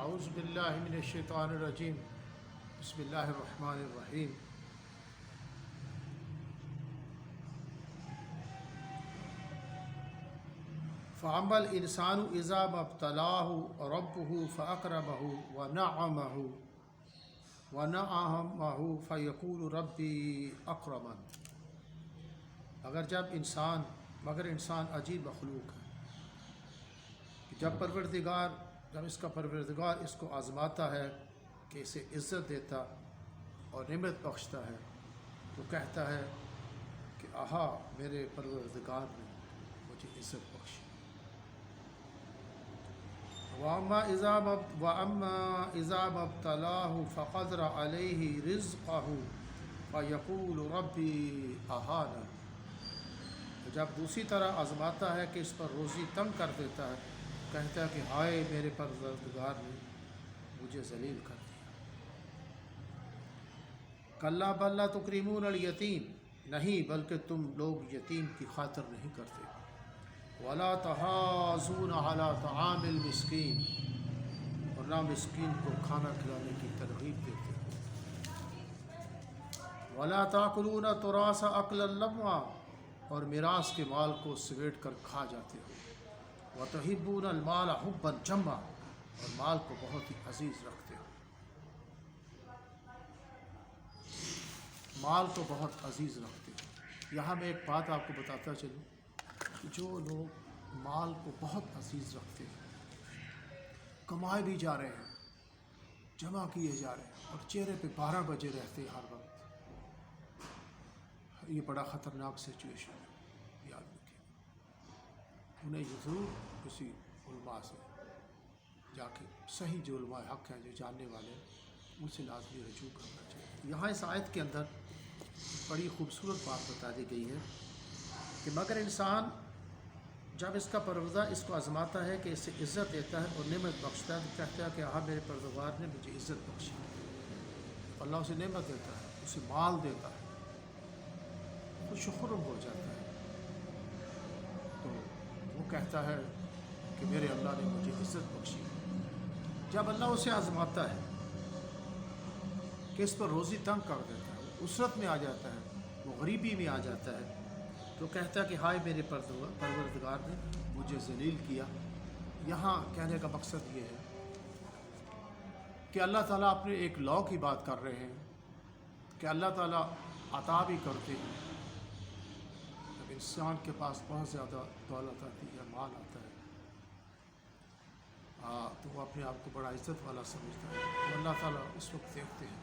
اعوذ باللہ من الشیطان الرجیم بسم اللہ الرحمن الرحیم فَأَمَّا الْإِنسَانُ إِذَا مَا ابْتَلَاهُ رَبُّهُ فَأَكْرَمَهُ وَنَعَمَهُ فَيَقُولُ رَبِّي أَكْرَمَنِ۔ مگر انسان عجیب مخلوق ہے کہ جب اس کا پروردگار اس کو آزماتا ہے کہ اسے عزت دیتا اور نعمت بخشتا ہے تو کہتا ہے کہ آہا میرے پروردگار نے مجھے عزت بخشی۔ وَأَمَّا إِذَا مَا ابْتَلَاهُ فَقَدَرَ عَلَيْهِ رِزْقَهُ فَيَقُولُ رَبِّي أَهَانَنِ۔ جب دوسری طرح آزماتا ہے کہ اس پر روزی تنگ کر دیتا ہے کہتا ہے کہ ہائے میرے پروردگار نے مجھے ذلیل کر دیا۔ کَلَّا بَل لَا تُکْرِمُونَ الْیَتِیم، نہیں بلکہ تم لوگ یتیم کی خاطر نہیں کرتے۔ وَلَا تَحَاضُّونَ عَلَىٰ طَعَامِ الْمِسْکِین، اور نہ مسکین کو کھانا کھلانے کی ترغیب دیتے ہو۔ وَلَا تَأْکُلُونَ التُّرَاثَ أَکْلًا لَمًّا، اور میراث کے مال کو سمیٹ کر کھا جاتے ہو۔ وَتُحِبُّونَ الْمَالَ حُبًّا جَمًّا، اور مال کو بہت ہی عزیز رکھتے ہو۔ مال کو بہت عزیز رکھتے ہو۔ یہاں میں ایک بات آپ کو بتاتا چلوں کہ جو لوگ مال کو بہت عزیز رکھتے ہیں، کمائے بھی جا رہے ہیں، جمع کیے جا رہے ہیں، اور چہرے پہ 12 بجے رہتے ہیں ہر وقت، یہ بڑا خطرناک سچویشن ہے، یاد رکھیں۔ انہیں ضرور کسی علماء سے جا کے صحیح جو علماء حق ہیں، جو جاننے والے ہیں، ان سے لازمی رجوع کرنا چاہیے۔ یہاں اس آیت کے اندر بڑی خوبصورت بات بتا دی گئی ہے کہ مگر انسان جب اس کا پروردگار اس کو آزماتا ہے کہ اسے عزت دیتا ہے اور نعمت بخشتا ہے تو کہتا ہے کہ ہاں میرے پروردگار نے مجھے عزت بخشی۔ اللہ اسے نعمت دیتا ہے، اسے مال دیتا ہے، خوش و خرم ہو جاتا ہے، تو وہ کہتا ہے کہ میرے اللہ نے مجھے عزت بخشی۔ جب اللہ اسے آزماتا ہے کہ اس پر روزی تنگ کر دیتا ہے، وہ اسرت میں آ جاتا ہے، وہ غریبی میں آ جاتا ہے، تو کہتا ہے کہ ہائے میرے پروردگار نے مجھے ذلیل کیا۔ یہاں کہنے کا مقصد یہ ہے کہ اللہ تعالیٰ اپنے ایک لاء کی بات کر رہے ہیں کہ اللہ تعالیٰ عطا بھی کرتے ہیں۔ جب انسان کے پاس بہت زیادہ دولت آتی ہے، مال آتا ہے، تو وہ اپنے آپ کو بڑا عزت والا سمجھتا ہے، تو اللہ تعالیٰ اس وقت دیکھتے ہیں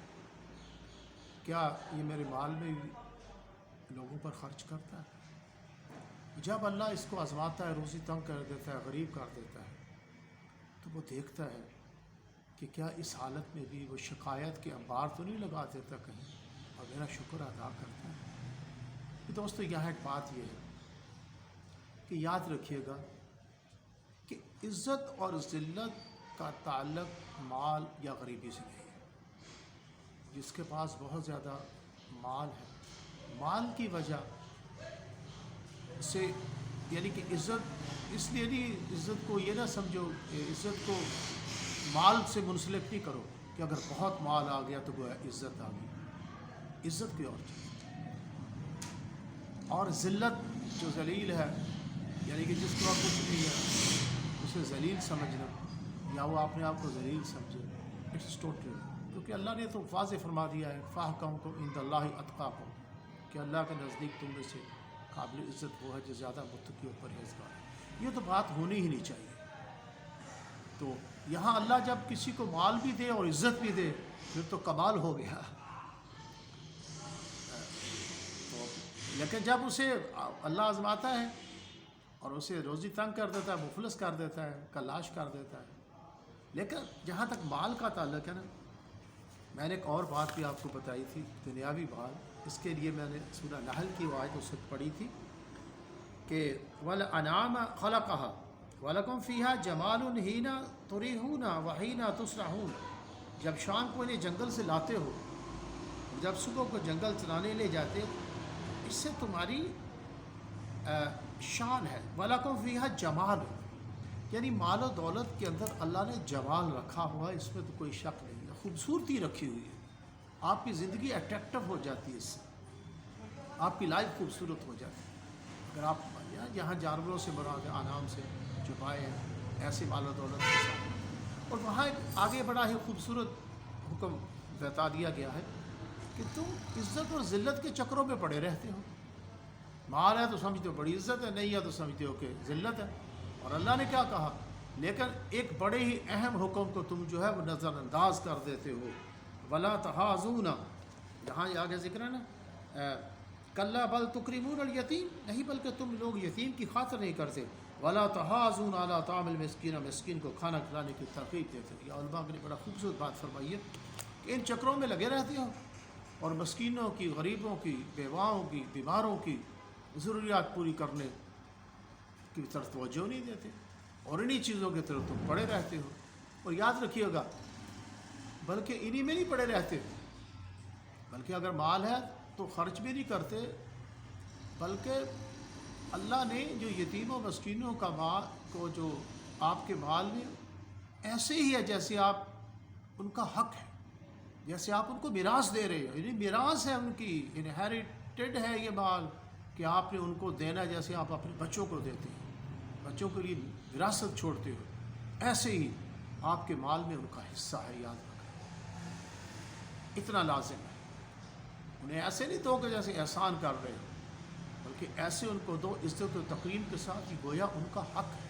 کیا یہ میرے مال میں لوگوں پر خرچ کرتا ہے۔ جب اللہ اس کو آزماتا ہے، روزی تنگ کر دیتا ہے، غریب کر دیتا ہے، تو وہ دیکھتا ہے کہ کیا اس حالت میں بھی وہ شکایت کے انبار تو نہیں لگا دیتا کہیں اور میرا شکر ادا کرتا ہے۔ دوستو یہاں ایک بات یہ ہے کہ یاد رکھیے گا کہ عزت اور ذلت کا تعلق مال یا غریبی سے نہیں ہے۔ جس کے پاس بہت زیادہ مال ہے، مال کی وجہ سے، یعنی کہ عزت اس لیے نہیں، عزت کو یہ نہ سمجھو کہ عزت کو مال سے منسلک نہیں کرو کہ اگر بہت مال آ گیا تو گویا عزت آ گئی۔ عزت کوئی اور چیز، اور ذلت جو ذلیل ہے، یعنی کہ جس کو کچھ نہیں ہے اسے ذلیل سمجھنا یا وہ اپنے آپ کو ذلیل سمجھے، اٹس ٹوٹل، کیونکہ اللہ نے تو واضح فرما دیا ہے فَأَحْكَمُكُمْ عِنْدَ اللَّهِ أَتْقَاكُمْ، کہ اللہ کے نزدیک تم میں سے قابل عزت وہ ہے جو زیادہ متقی اور پرہیزگار ہے۔ یہ تو بات ہونی ہی نہیں چاہیے۔ تو یہاں اللہ جب کسی کو مال بھی دے اور عزت بھی دے پھر تو کمال ہو گیا، لیکن جب اسے اللہ آزماتا ہے اور اسے روزی تنگ کر دیتا ہے، مفلس کر دیتا ہے، کلاش کر دیتا ہے۔ لیکن جہاں تک مال کا تعلق ہے نا، میں نے ایک اور بات بھی آپ کو بتائی تھی، دنیاوی بات، اس کے لیے میں نے سورہ نحل کی وہ آیت اس وقت پڑھی تھی کہ وَالْأَنْعَامَ خَلَقَهَا وَلَكُمْ فِيهَا جَمَالٌ حِينَ تُرِيحُونَ وَحِينَ تُسْرَحُونَ، جب شام کو انہیں جنگل سے لاتے ہو، جب صبح کو جنگل چلانے لے جاتے ہو، اس سے تمہاری شان ہے۔ وَلَكُمْ فِيهَا جَمَالٌ، یعنی مال و دولت کے اندر اللہ نے جمال رکھا ہوا ہے، اس میں تو کوئی شک نہیں ہے، خوبصورتی رکھی ہوئی ہے، آپ کی زندگی اٹریکٹیو ہو جاتی ہے، اس سے آپ کی لائف خوبصورت ہو جاتی ہے۔ اگر آپ یہاں جانوروں سے مراد ہے، انعام سے چھپائے ہیں ایسے مال و دولت کے ساتھ، اور وہاں ایک آگے بڑا ہی خوبصورت حکم بتا دیا گیا ہے کہ تم عزت اور ذلت کے چکروں میں پڑے رہتے ہو، مال ہے تو سمجھتے ہو بڑی عزت ہے، نہیں ہے تو سمجھتے ہو کہ ذلت ہے، اور اللہ نے کیا کہا، لیکن ایک بڑے ہی اہم حکم کو تم جو ہے وہ نظر انداز کر دیتے ہو، ولا تحاظون، یہاں یہ آگے ذکر ہے نا، کلا بل تکرمون الیتیم، نہیں بلکہ تم لوگ یتیم کی خاطر نہیں کرتے، ولا تحاظون علی طعام المسکین، مسکین کو کھانا کھلانے کی ترغیب دیتے ہو۔ یہ علماء نے بڑا خوبصورت بات فرمائی ہے کہ ان چکروں میں لگے رہتے ہو اور مسکینوں کی، غریبوں کی، بیواؤں کی، بیماروں کی ضروریات پوری کرنے کی طرف توجہ نہیں دیتے، اور انہی چیزوں کی طرف تم پڑے رہتے ہو۔ اور یاد رکھیے گا، بلکہ انہی میں نہیں پڑے رہتے، بلکہ اگر مال ہے تو خرچ بھی نہیں کرتے، بلکہ اللہ نے جو یتیموں مسکینوں کا مال کو جو آپ کے مال میں ایسے ہی ہے جیسے آپ ان کا حق ہے، جیسے آپ ان کو میراث دے رہے ہیں، یعنی میراث ہے ان کی، انہیریٹڈ ہے یہ مال کہ آپ نے ان کو دینا جیسے آپ اپنے بچوں کو دیتے ہیں، بچوں کے لیے وراثت چھوڑتے ہو، ایسے ہی آپ کے مال میں ان کا حصہ ہے، یاد رکھیں، اتنا لازم ہے۔ انہیں ایسے نہیں دو کہ جیسے احسان کر رہے ہو، بلکہ ایسے ان کو دو عزت و تکریم کے ساتھ، یہ گویا ان کا حق ہے۔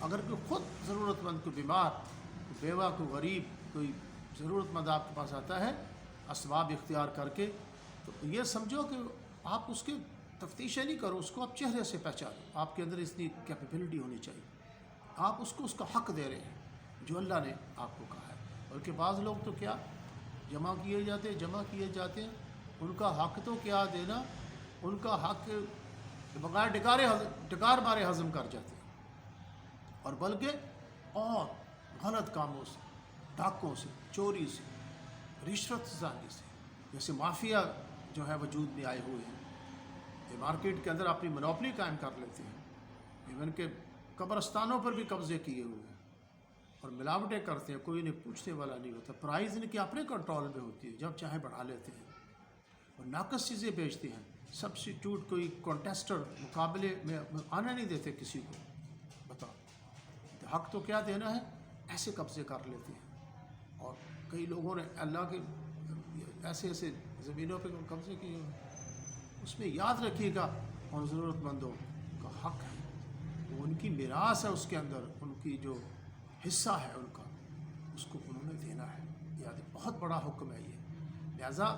اگر کوئی خود ضرورت مند، کوئی بیمار، کوئی بیوہ، کوئی غریب، کوئی ضرورت مند آپ کے پاس آتا ہے اسباب اختیار کر کے، تو یہ سمجھو کہ آپ اس کے تفتیشیں نہیں کرو، اس کو آپ چہرے سے پہچانو، آپ کے اندر اتنی کیپیبلٹی ہونی چاہیے، آپ اس کو اس کا حق دے رہے ہیں جو اللہ نے آپ کو کہا ہے۔ بلکہ بعض لوگ تو کیا جمع کیے جاتے ہیں، ان کا حق تو کیا دینا، ان کا حق بغیر ڈکار مارے ہضم کر جاتے ہیں، اور بلکہ اور غلط کاموں سے، ڈاکوں سے، چوری سے، رشوت زانی سے، جیسے مافیا جو ہے وجود میں آئے ہوئے ہیں، یہ مارکیٹ کے اندر اپنی منوپلی قائم کر لیتے ہیں، ایون کہ قبرستانوں پر بھی قبضے کیے ہوئے ہیں، اور ملاوٹیں کرتے ہیں، کوئی انہیں پوچھنے والا نہیں ہوتا، پرائز ان کے اپنے کنٹرول میں ہوتی ہے، جب چاہے بڑھا لیتے ہیں، اور ناقص چیزیں بیچتے ہیں، سبسٹیٹیوٹ کوئی کانٹیسٹر مقابلے میں آنا نہیں دیتے کسی کو، بتاؤ حق تو کیا دینا ہے، ایسے قبضے کر لیتے ہیں۔ اور کئی لوگوں نے اللہ کے ایسے زمینوں پہ قبضے کیے ہوئے، اس میں یاد رکھیے گا اور ضرورت مندوں کا حق ہے، وہ ان کی میراث ہے، اس کے اندر ان کی جو حصہ ہے ان کا، اس کو انہوں نے دینا ہے، یاد بہت بڑا حکم ہے یہ۔ لہذا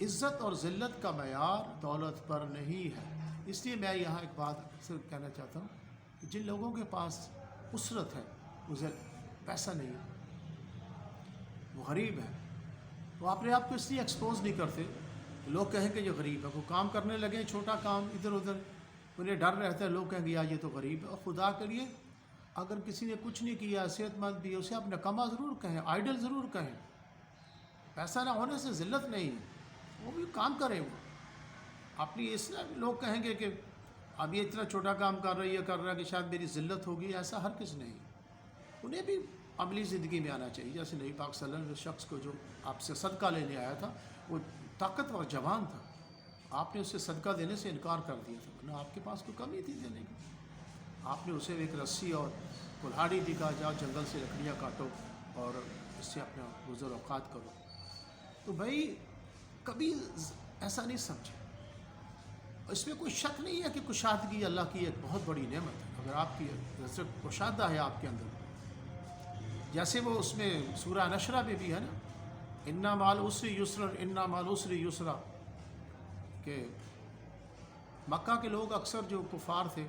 عزت اور ذلت کا معیار دولت پر نہیں ہے۔ اس لیے میں یہاں ایک بات صرف کہنا چاہتا ہوں کہ جن لوگوں کے پاس اسرت ہے، اسے پیسہ نہیں ہے، وہ غریب ہے، وہ اپنے آپ کو اس لیے ایکسپوز نہیں کرتے، لوگ کہیں کہ یہ غریب ہے، وہ کام کرنے لگے چھوٹا کام ادھر ادھر، انہیں ڈر رہتا ہے لوگ کہیں گے یار یہ تو غریب ہے۔ اور خدا کے لیے اگر کسی نے کچھ نہیں کیا، صحت مند بھی، اسے آپ نکما ضرور کہیں، آئیڈل ضرور کہیں، پیسہ نہ ہونے سے ذلت نہیں ہے، وہ بھی کام کرے، وہ اپنی اس لیے لوگ کہیں گے کہ اب یہ اتنا چھوٹا کام کر رہا ہے، یہ کر رہا ہے کہ شاید میری ذلت ہوگی، ایسا ہر کس نہیں، انہیں بھی عملی زندگی میں آنا چاہیے۔ جیسے نبی پاک صلی اللہ علیہ وسلم شخص کو جو آپ سے صدقہ لینے آیا تھا، وہ طاقتور جوان تھا، آپ نے اسے صدقہ دینے سے انکار کر دیا تھا، ورنہ آپ کے پاس کوئی کمی تھی دینے کی، آپ نے اسے ایک رسی اور کلہاڑی دی، کہا جاؤ جنگل سے لکڑیاں کاٹو اور اس سے اپنا گزر اوقات کرو۔ تو بھائی کبھی ایسا نہیں سمجھے، اس میں کوئی شک نہیں ہے کہ کشادگی اللہ کی ایک بہت بڑی نعمت ہے، اگر آپ کی رزق کشادہ ہے آپ کے اندر، جیسے وہ اس میں سورہ نشرہ میں بھی ہے نا، انا مع العسر یسرا، انا مع العسر یسرا، کہ مکہ کے لوگ اکثر جو کفار تھے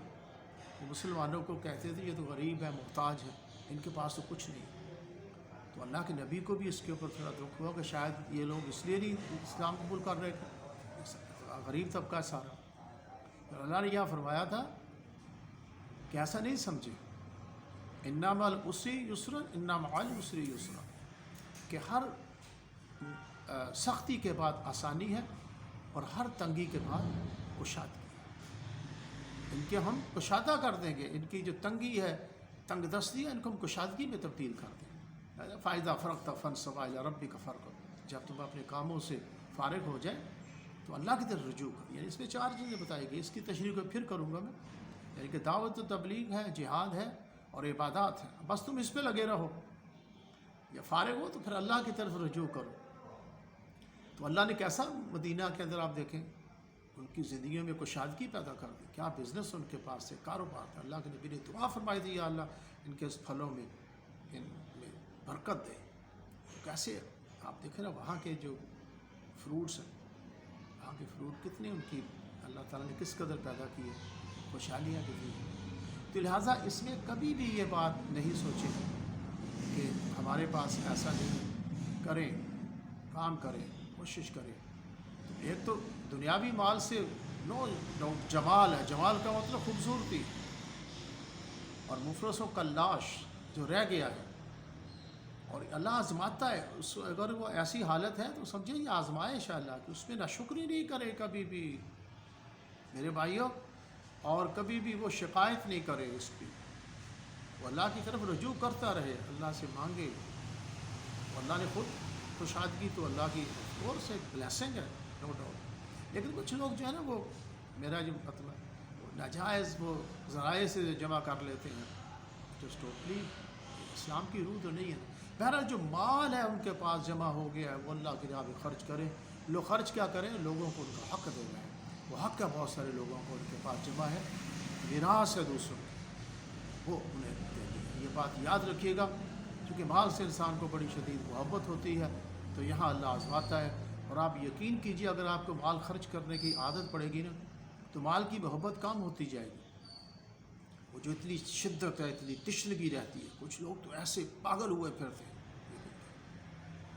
وہ مسلمانوں کو کہتے تھے یہ تو غریب ہے، محتاج ہے، ان کے پاس تو کچھ نہیں۔ تو اللہ کے نبی کو بھی اس کے اوپر تھوڑا دکھ ہوا کہ شاید یہ لوگ اس لیے نہیں اسلام قبول کر رہے تھے، غریب طبقہ سارا۔ اور اللہ نے یہ فرمایا تھا کہ ایسا نہیں سمجھے، انا مع العسر یسرا، انا مع العسر یسرا، کہ ہر سختی کے بعد آسانی ہے اور ہر تنگی کے بعد کشادگی ہے۔ ان کے ہم کشادہ کر دیں گے، ان کی جو تنگی ہے، تنگ دستی ہے، ان کو ہم کشادگی میں تبدیل کر دیں گے۔ فائدہ فرق فن سوا یا ربی کا فرق، جب تم اپنے کاموں سے فارغ ہو جائے تو اللہ کی طرف رجوع کر۔ یعنی اس میں 4 چیزیں بتائی گئی، اس کی تشریح کو پھر کروں گا میں۔ یعنی کہ دعوت و تبلیغ ہے، جہاد ہے اور عبادات ہے، بس تم اس پہ لگے رہو، یا فارغ ہو تو پھر اللہ کی طرف رجوع کرو۔ تو اللہ نے کیسا مدینہ کے اندر آپ دیکھیں ان کی زندگیوں میں کشادگی پیدا کر دی، کیا بزنس ان کے پاس سے، کاروبار تھا۔ اللہ کے نبی نے دعا فرمائی تھی، یا اللہ ان کے اس پھلوں میں، ان میں برکت دے۔ کیسے آپ دیکھیں نا وہاں کے جو فروٹس ہیں، وہاں کے فروٹ کتنے ان کی اللہ تعالیٰ نے کس قدر پیدا کیے، خوشحالیاں کتنی۔ تو لہٰذا اس میں کبھی بھی یہ بات نہیں سوچیں کہ ہمارے پاس ایسا نہیں، کریں، کام کریں، کوشش کریں۔ ایک تو دنیاوی مال سے نو جمال ہے، جمال کا مطلب خوبصورتی، اور مفلس و کلاش جو رہ گیا ہے، اور اللہ آزماتا ہے اس، اگر وہ ایسی حالت ہے تو سمجھیں یہ آزمائش ہے اللہ کی، اس میں ناشکری نہیں کرے کبھی بھی میرے بھائیوں، اور کبھی بھی وہ شکایت نہیں کرے اس کی، وہ اللہ کی طرف رجوع کرتا رہے، اللہ سے مانگے۔ اللہ نے خود کشادگی تو اللہ کی اور سے بلیسنگ ہے، نو ڈاؤٹ۔ لیکن کچھ لوگ جو ہے نا وہ، میرا جو مطلب وہ ناجائز وہ ذرائع سے جمع کر لیتے ہیں، جو ٹوٹلی اسلام کی روح تو نہیں ہے۔ بہرحال جو مال ہے ان کے پاس جمع ہو گیا ہے وہ اللہ کی راہ میں خرچ کریں۔ لوگ خرچ کیا کریں؟ لوگوں کو ان کا حق دے رہے ہیں، وہ حق ہے بہت سارے لوگوں کو ان کے پاس جمع ہے، میراث ہے دوسروں کی، وہ انہیں دے دیں۔ یہ بات یاد رکھیے گا، کیونکہ مال سے انسان کو بڑی شدید محبت ہوتی ہے، تو یہاں اللہ آزماتا ہے۔ اور آپ یقین کیجئے اگر آپ کو مال خرچ کرنے کی عادت پڑے گی نا تو مال کی محبت کم ہوتی جائے گی۔ وہ جو اتنی شدت ہے، اتنی تشنگی رہتی ہے، کچھ لوگ تو ایسے پاگل ہوئے پھرتے ہیں،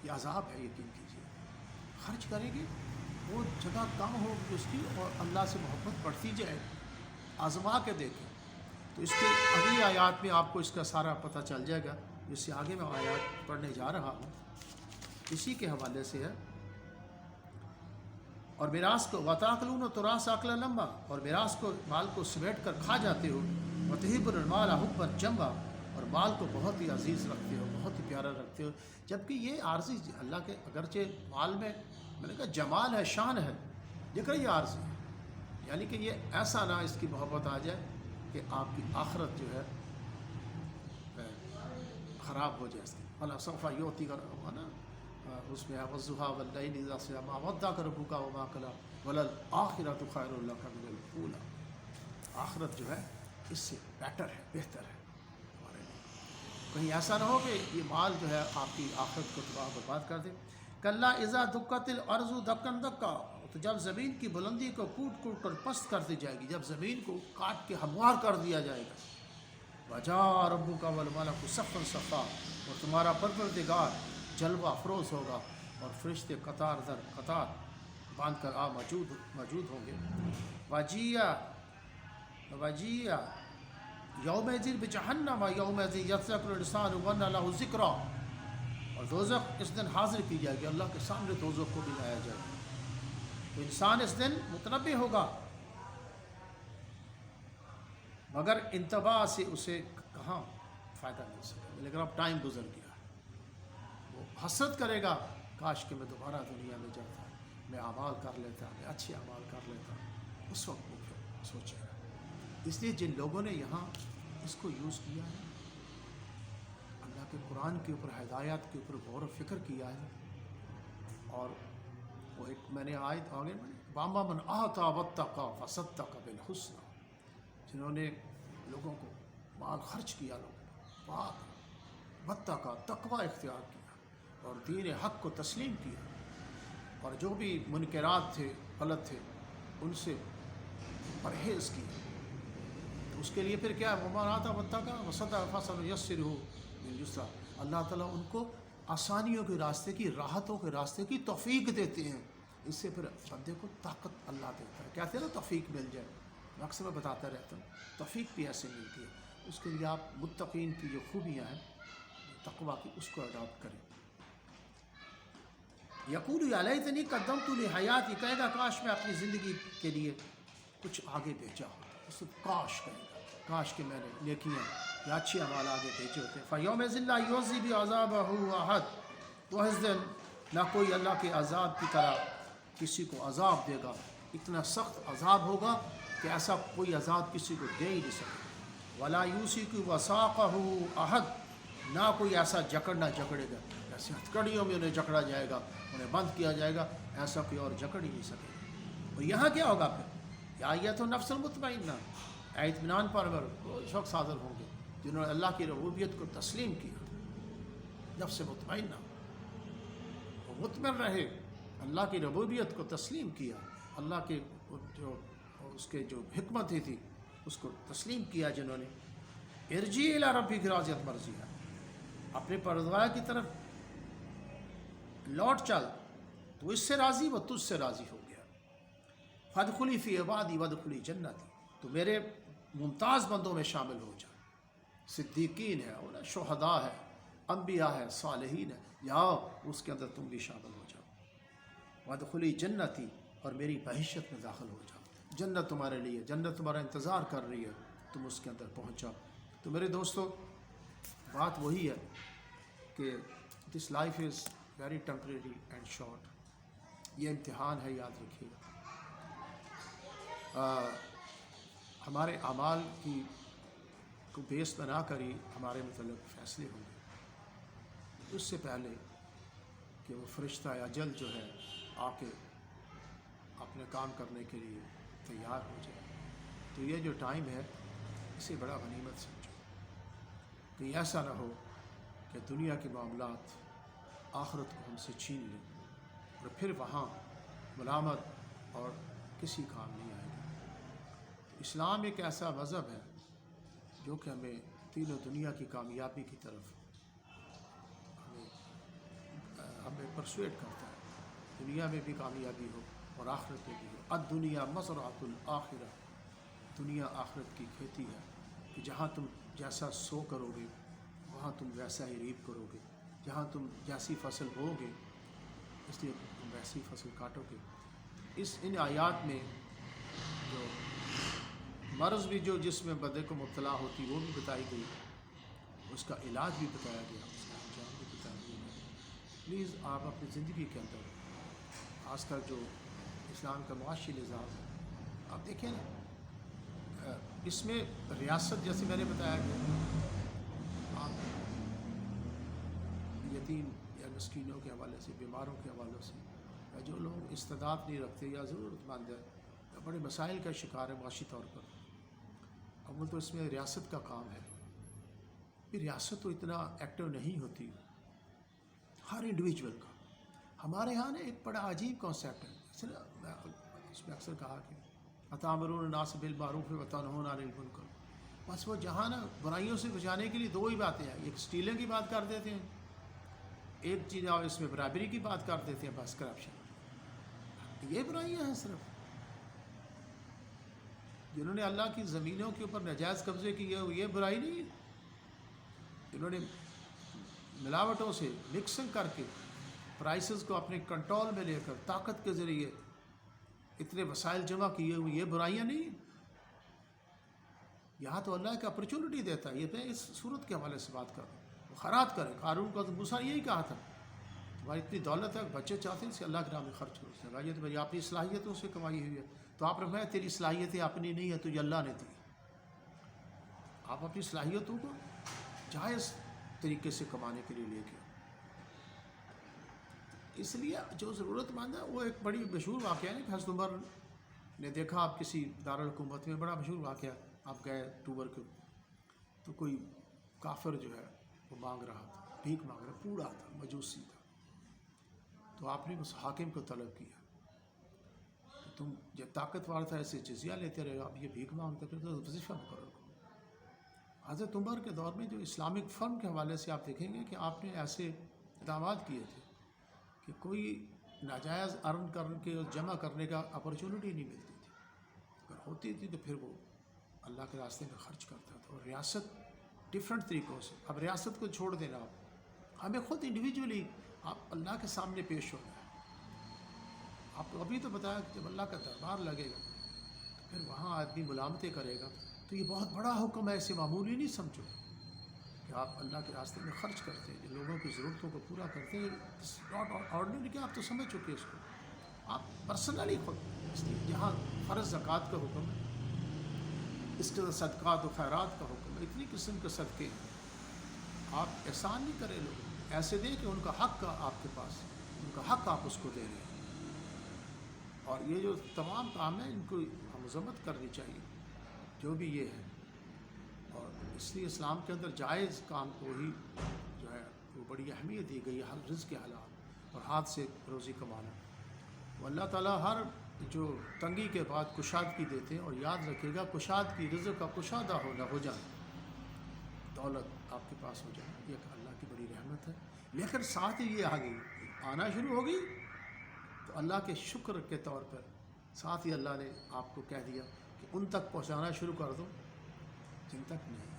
یہ عذاب ہے، یقین کیجئے۔ خرچ کریں گے وہ جگہ کم ہوگی اس کی، اور اللہ سے محبت بڑھتی جائے گی۔ آزما کے دیکھیں تو اس کی اگلی آیات میں آپ کو اس کا سارا پتہ چل جائے گا، جس سے آگے میں آیات پڑھنے جا رہا ہوں، اسی کے حوالے سے ہے۔ اور میراث کو وَتَأْكُلُونَ التُّرَاثَ أَكْلًا لَمًّا، اور میراث کو، مال کو سمیٹ کر کھا جاتے ہو، وَتُحِبُّونَ الْمَالَ حُبًّا جَمًّا، اور مال کو بہت ہی عزیز رکھتے ہو، بہت ہی پیارا رکھتے ہو، جبکہ یہ عارضی اللہ کے، اگرچہ مال میں نے کہا جمال ہے، شان ہے، لیکن یہ عارضی ہے، یعنی کہ یہ ایسا نہ اس کی محبت آ جائے کہ آپ کی آخرت جو ہے خراب ہو جائے۔ اللہ صفا یوتی کا نا اس میں وضحا واللیل اذا سجا ما ودعک ربک وما قلی وللآخرۃ خیر لک من الاولی، آخرت جو ہے اس سے بیٹر ہے، بہتر ہے ہمارے لیے۔ کہیں ایسا نہ ہو کہ یہ مال جو ہے آپ کی آخرت کو تباہ برباد کر دے۔ کلا اذا دکت الارض دکا دکا، تو جب زمین کی بلندی کو کوٹ کوٹ کر پست کر دی جائے گی، جب زمین کو کاٹ کے ہموار کر دیا جائے گا، وجاء ربک والملک صفا صفا، اور تمہارا پروردگار جلوہ افروز ہوگا، اور فرشتے قطار در قطار باندھ کر موجود ہوں گے۔ وجیء یومئذ بجہنم یومئذ یذکر الانسان وانى له ذکریٰ، اور دوزخ اس دن حاضر کی جائے گی، اللہ کے سامنے دوزخ کو بھی لایا جائے گا، تو انسان اس دن متنبہ ہوگا، مگر انتباہ سے اسے کہاں فائدہ مل سکے، لیکن اب ٹائم گزر گیا، وہ حسرت کرے گا، کاش کہ میں دوبارہ دنیا میں جاتا، میں اعمال کر لیتا، میں اچھے اعمال کر لیتا، اس وقت وہ پھر سوچے گا۔ اس لیے جن لوگوں نے یہاں اس کو یوز کیا ہے، اللہ کے قرآن کے اوپر، ہدایات کے اوپر غور و فکر کیا ہے، اور وہ ایک میں نے آیت آگے میں وَأَمَّا مَنْ أَعْطَىٰ وَاتَّقَىٰ وَصَدَّقَ بِالْحُسْنَىٰ، جنہوں نے لوگوں کو مال خرچ کیا، لوگوں پاک واتقیٰ، تقوی اختیار کیا، اور دین حق کو تسلیم کیا، اور جو بھی منکرات تھے، غلط تھے، ان سے پرہیز کیا، تو اس کے لیے پھر کیا ہے، وَمَنْ أَعْطَىٰ وَاتَّقَىٰ وَصَدَّقَ فَسَنُيَسِّرُهُ لِلْيُسْرَىٰ، اللہ تعالیٰ ان کو آسانیوں کے راستے کی، راحتوں کے راستے کی توفیق دیتے ہیں۔ اس سے پھر بندے کو طاقت اللہ دیتا ہے، کہتے ہیں نا توفیق مل جائے، میں اکثر میں بتاتا رہتا ہوں، توفیق بھی ایسے ملتی ہے، اس کے لیے آپ متقین کی جو خوبیاں ہیں تقویٰ کی، اس کو اڈاپٹ کریں۔ یقول یا لیتنی قدمت لحیاتی، کہے گا کاش میں اپنی زندگی کے لیے کچھ آگے بھیجا ہوتا، اس کو کاش کہے گا، کاش کہ میں نے نیکیاں یا اچھے اعمال آگے بھیجے ہوتے. فَيَوْمَ ذِلَّ يُعْذِي بِعَذَابَهُ أَحَدٌ، تو اس دن نہ کوئی اللہ کے عذاب کی طرح کسی کو عذاب دے گا. اتنا سخت عذاب ہوگا کہ ایسا کوئی عذاب کسی کو دے ہی نہیں سکے. وَلَا يُوثِقُ وَثَاقَهُ أَحَدٌ، نہ کوئی ایسا جکڑنا جکڑے گا، ایسے ہتھکڑیوں میں انہیں جکڑا جائے گا، انہیں بند کیا جائے گا، ایسا کوئی اور جکڑ ہی نہیں سکے گا. اور یہاں کیا ہوگا پھر؟ یا یہ تو نفس المطمئنہ، اطمینان پرور وہ اس وقت حاضر ہوں گے جنہوں نے اللہ کی ربوبیت کو تسلیم کیا. نفس مطمئنہ وہ مطمئن رہے، اللہ کی ربوبیت کو تسلیم کیا، اللہ کے جو اس کے جو حکمتیں تھی اس کو تسلیم کیا جنہوں نے. ارجعی الی ربک راضیۃ مرضیہ، اپنے پروردگار کی طرف لوٹ چل، تو اس سے راضی وہ تجھ سے راضی ہو گیا. فادخلی فی عبادی وادخلی جنتی، تو میرے ممتاز بندوں میں شامل ہو جا. صدیقین ہے اور شہداء ہے، انبیاء ہے، صالحین ہے، جاؤ اس کے اندر تم بھی شامل ہو جاؤ. وادخلی جنتی، اور میری بہشت میں داخل ہو جاؤ. جنت تمہارے لیے، جنت تمہارا انتظار کر رہی ہے، تم اس کے اندر پہنچ جاؤ. تو میرے دوستو بات وہی ہے کہ this life is very temporary and short. یہ امتحان ہے، یاد رکھیے گا. ہمارے اعمال کی کو بیس بنا کر ہی ہمارے متعلق فیصلے ہوں گے. اس سے پہلے کہ وہ فرشتہ اجل جو ہے آ کے اپنے کام کرنے کے لیے تیار ہو جائے، تو یہ جو ٹائم ہے اسے بڑا غنیمت سمجھو. کہ ایسا نہ ہو کہ دنیا کے معاملات آخرت کو ہم سے چھین لیں اور پھر وہاں ملامت اور کسی کام نہیں آئے گا. اسلام ایک ایسا مذہب ہے جو کہ ہمیں تینوں دنیا کی کامیابی کی طرف ہمیں پرسویٹ کرتا ہے. دنیا میں بھی کامیابی ہو اور آخرت میں بھی ہو. الدنیا مزرعۃ الآخرہ، دنیا آخرت کی کھیتی ہے کہ جہاں تم جیسا سو کرو گے وہاں تم ویسا ہی ریپ کرو گے. جہاں تم جیسی فصل بو گے اس لیے تم ویسی فصل کاٹو گے. ان آیات میں جو مرض بھی جو جس میں بدے کو مبتلا ہوتی وہ بھی بتائی گئی، اس کا علاج بھی بتایا گیا، اس کا انجام بھی بتایا گیا. پلیز آپ اپنی زندگی کے اندر خاص کر جو اسلام کا معاشی نظام ہے آپ دیکھیں نا، اس میں ریاست جیسے میں نے بتایا کہ آپ یتیم یا مسکینوں کے حوالے سے، بیماروں کے حوالے سے، یا جو لوگ استعداد نہیں رکھتے یا ضرورت مند ہے یا بڑے مسائل کا شکار ہے معاشی طور پر، اول تو اس میں ریاست کا کام ہے. پھر ریاست تو اتنا ایکٹیو نہیں ہوتی ہر انڈیویجول کا. ہمارے یہاں نا ایک بڑا عجیب کانسیپٹ ہے، اس میں اکثر کہا کہ اتامرون الناس بالمعروف وتنہون عن المنکر. بس وہ جہاں نا برائیوں سے بچانے کے لیے دو ہی باتیں ہیں، ایک اسٹیلنگ کی بات کر دیتے ہیں، ایک چیز اور اس میں برابری کی بات کر دیتے ہیں، بس کرپشن. یہ برائیاں ہیں صرف. جنہوں نے اللہ کی زمینوں کے اوپر ناجائز قبضے کیے یہ برائی نہیں. جنہوں نے ملاوٹوں سے مکسنگ کر کے پرائسز کو اپنے کنٹرول میں لے کر طاقت کے ذریعے اتنے وسائل جمع کیے ہوئے، یہ برائیاں نہیں. یہاں تو اللہ کا اپرچونٹی دیتا ہے. یہ میں اس صورت کے حوالے سے بات کر رہا ہوں. وہ خیرات کرے. قارون کو موسیٰ یہی کہا تھا، تمہاری اتنی دولت ہے، بچے چاہتے ہیں اس سے اللہ کے راہ میں خرچ کرو. اس نے کہا یہ تو میری اپنی صلاحیتوں سے کمائی ہوئی ہے. تو آپ نے تیری صلاحیتیں اپنی نہیں ہے، تجھے اللہ نے دی. آپ اپنی صلاحیتوں کو جائز طریقے سے کمانے کے لیے لے کے. اس لیے جو ضرورت مند ہے وہ ایک بڑی مشہور واقعہ ہے کہ حضرت عمر نے دیکھا، آپ کسی دارالحکومت میں بڑا مشہور واقعہ، آپ گئے ٹور کے، تو کوئی کافر جو ہے وہ مانگ رہا تھا، بھیک مانگ رہا، پوڑا تھا، مجوسی تھا. تو آپ نے اس حاکم کو طلب کیا کہ تم جب طاقتور تھا ایسے جزیہ لیتے رہے، اب یہ بھیک مانگتے رہے تو وظیفہ مقرر کرو. حضرت عمر کے دور میں جو اسلامک فرم کے حوالے سے آپ دیکھیں گے کہ آپ نے ایسے اقدامات کیے تھے کہ کوئی ناجائز ارن کر کے جمع کرنے کا اپرچونٹی نہیں ملتی تھی. اگر ہوتی تھی تو پھر وہ اللہ کے راستے میں خرچ کرتا تھا. اور ریاست ڈفرینٹ طریقوں سے، اب ریاست کو چھوڑ دینا، ہمیں خود انڈیویجولی آپ اللہ کے سامنے پیش ہونا ہے. آپ کو ابھی تو بتایا کہ جب اللہ کا دربار لگے گا پھر وہاں آدمی ملامتیں کرے گا. تو یہ بہت بڑا حکم ہے، اسے معمولی نہیں سمجھو کہ آپ اللہ کے راستے میں خرچ کرتے ہیں، لوگوں کی ضرورتوں کو پورا کرتے ہیں. ناٹ آرڈنری کہ آپ تو سمجھ چکے اس کو، آپ پرسنلی خود. اس لیے جہاں فرض زکوٰۃ کا حکم ہے، اس کے صدقات و خیرات کا حکم ہے، اتنی قسم کے صدقے ہیں. آپ احسان نہیں کریں لوگوں کو، ایسے دیں کہ ان کا حق کا آپ کے پاس، ان کا حق آپ اس کو دے رہے ہیں. اور یہ جو تمام کام ہیں ان کو مذمت کرنی چاہیے جو بھی یہ ہے. اور اس لیے اسلام کے اندر جائز کام کو ہی جو ہے وہ بڑی اہمیت دی گئی ہے، ہر رزق کے حلال اور ہاتھ سے روزی کمانا. وہ اللہ تعالیٰ ہر جو تنگی کے بعد کشادگی دیتے ہیں. اور یاد رکھیے گا کشادگی رزق کا کشادہ ہو جانا، دولت آپ کے پاس ہو جائے، یہ ایک اللہ کی بڑی رحمت ہے. لیکن ساتھ ہی یہ آنا شروع ہوگی تو اللہ کے شکر کے طور پر ساتھ ہی اللہ نے آپ کو کہہ دیا کہ ان تک پہنچانا شروع کر دو جن تک نہیں.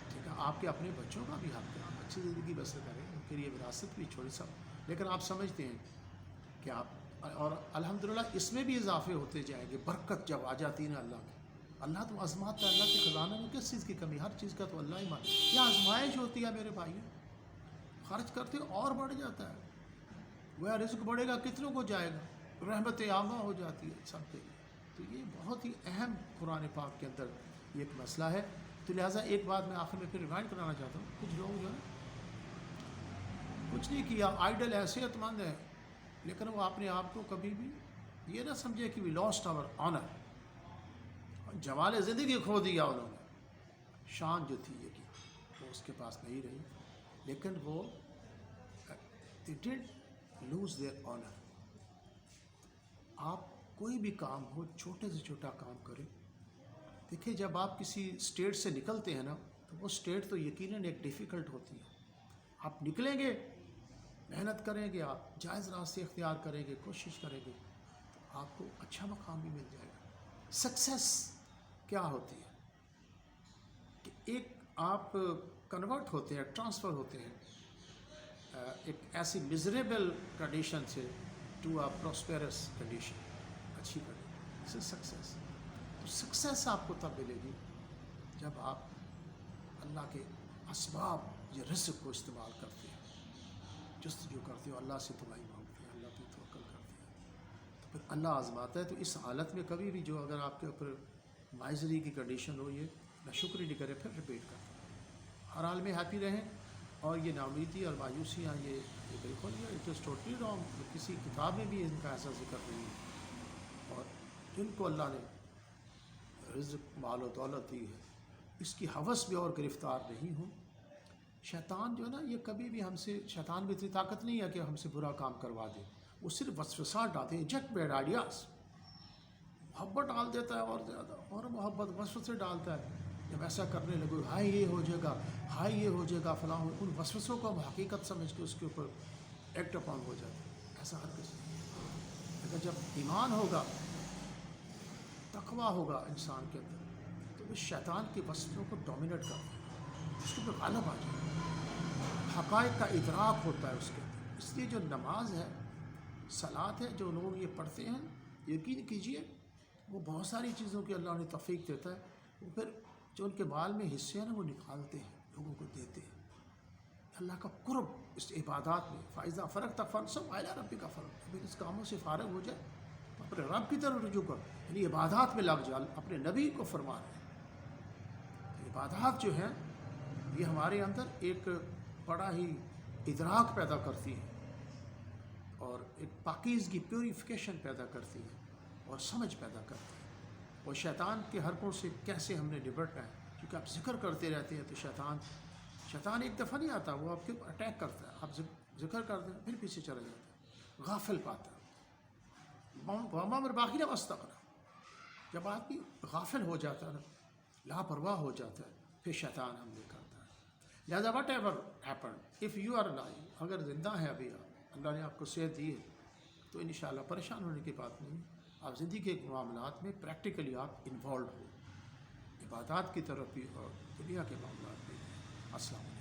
ٹھیک ہے، آپ کے اپنے بچوں کا بھی حق ہے، آپ اچھی زندگی بسر کریں، ان کے لیے وراثت بھی چھوڑی سب. لیکن آپ سمجھتے ہیں کہ آپ، اور الحمدللہ اس میں بھی اضافے ہوتے جائیں گے. برکت جب آ جاتی ہے نا اللہ کی، اللہ تو آزماتا ہے. اللہ کے خزانے میں کس چیز کی کمی؟ ہر چیز کا تو اللہ ہی مانے. یہ آزمائش ہوتی ہے میرے بھائی، خرچ کرتے اور بڑھ جاتا ہے. وہ رزق بڑھے گا کتنوں کو جائے گا، رحمت عامہ ہو جاتی ہے سب کے لیے. تو یہ بہت ہی اہم قرآن پاک کے اندر یہ ایک مسئلہ ہے. تو لہٰذا ایک بات میں آخر میں پھر ریمائنڈ کرانا چاہتا ہوں، کچھ لوگ جو ہے کچھ نہیں کیا، آئیڈل ہے، صحت مند ہے، لیکن وہ اپنے آپ کو کبھی بھی یہ نہ سمجھے کہ وی لاسٹ آور آنر. جمال زندگی کھو دیا انہوں نے، شان جو تھی یہ کی وہ اس کے پاس نہیں رہی. لیکن وہ they did lose their honor. آپ کوئی بھی کام ہو، چھوٹے سے چھوٹا کام کریں. دیکھیں جب آپ کسی اسٹیٹ سے نکلتے ہیں نا تو وہ اسٹیٹ تو یقیناً ایک ڈیفیکلٹ ہوتی ہے. آپ نکلیں گے، محنت کریں گے، آپ جائز راستے اختیار کریں گے، کوشش کریں گے تو آپ کو اچھا مقام بھی مل جائے گا. سکسیس کیا ہوتی ہے کہ ایک آپ کنورٹ ہوتے ہیں، ٹرانسفر ہوتے ہیں ایک ایسی مزریبل کنڈیشن سے ٹو اے پراسپیرس کنڈیشن، اچھی کنڈیشن. اس از سکسیس. تو سکسیس آپ کو تب ملے گی جب آپ اللہ کے اسباب یا رزق کو استعمال کرتے ہیں، جستجو کرتے ہو، اللہ سے دعائی مانگتے ہیں، اللہ پہ توکل کرتے ہیں، تو پھر اللہ آزماتا ہے. تو اس حالت میں کبھی بھی جو اگر آپ کے اوپر مائزری کی کنڈیشن ہو، یہ نہ شکر نہیں کرے، پھر ریپیٹ کرتے ہیں. ہر حال میں ہیپی رہیں. اور یہ ناامیدی اور مایوسیاں یہ بالکل یہ اٹ از ٹوٹلی رانگ. کسی کتاب میں بھی ان کا ایسا ذکر نہیں ہے. اور جن کو اللہ نے رزق مال و دولت دی ہے، اس کی ہوس میں اور گرفتار نہیں ہوں. شیطان جو ہے نا یہ کبھی بھی ہم سے، شیطان میں اتنی طاقت نہیں ہے کہ ہم سے برا کام کروا دے. وہ صرف وسوسات ڈالتے ہیں، انجیکٹ بیڈ آئیڈیاز، محبت ڈال دیتا ہے اور زیادہ، اور محبت وسوسے ڈالتا ہے. جب ایسا کرنے لگو، ہائی یہ ہو جائے گا، ہائی یہ ہو جائے گا، فلاں، ان وسوسوں کو ہم حقیقت سمجھ کے اس کے اوپر ایکٹ اپان ہو جاتے ہیں. ایسا ہر کسی. اگر جب ایمان ہوگا، تقویٰ ہوگا انسان کے اندر، تو اس شیطان کی وسوسوں کو ڈومینیٹ کرتا ہے، اس کے اوپر غالب آ جائے گا. حقائق کا ادراک ہوتا ہے اس کے اندر. اس لیے جو نماز ہے، صلاۃ ہے، جو لوگ یہ پڑھتے ہیں، یقین کیجئے وہ بہت ساری چیزوں کی اللہ نے توفیق دیتا ہے. وہ پھر جو ان کے مال میں حصے ہیں نا وہ نکالتے ہیں، لوگوں کو دیتے ہیں. اللہ کا قرب اس عبادات میں. فائزہ فرق تک فنسب اعلیٰ ربی کا فرق. پھر اس کاموں سے فارغ ہو جائے تو اپنے رب کی طرف رجوع کر، یعنی عبادات میں لگ جا. اپنے نبی کو فرما رہے ہیں. عبادات جو ہیں یہ ہمارے اندر ایک بڑا ہی ادراک پیدا کرتی ہیں اور ایک پاکیزگی، پیوریفیکیشن پیدا کرتی ہے اور سمجھ پیدا کرتی ہے. اور شیطان کے حرکوں سے کیسے ہم نے نبٹنا ہے، کیونکہ آپ ذکر کرتے رہتے ہیں تو شیطان ایک دفعہ نہیں آتا، وہ آپ کے اٹیک کرتا ہے. آپ ذکر کرتے ہیں پھر پیچھے چلا جاتا ہے، غافل پاتا ہے. وَمَا بَاقِيَ وَاسْتَغْنَى. جب آدمی غافل ہو جاتا ہے، لاپرواہ ہو جاتا ہے، پھر شیطان حملے کرتا ہے. لہٰذا whatever happen, if you are alive، اگر زندہ ہے ابھی اللہ نے آپ کو صحت دی ہے تو انشاءاللہ پریشان ہونے کی بات نہیں. آپ زندگی کے معاملات میں پریکٹیکلی آپ انوالو ہو، عبادات کی طرف بھی اور دنیا کے معاملات میں. السلام علیکم.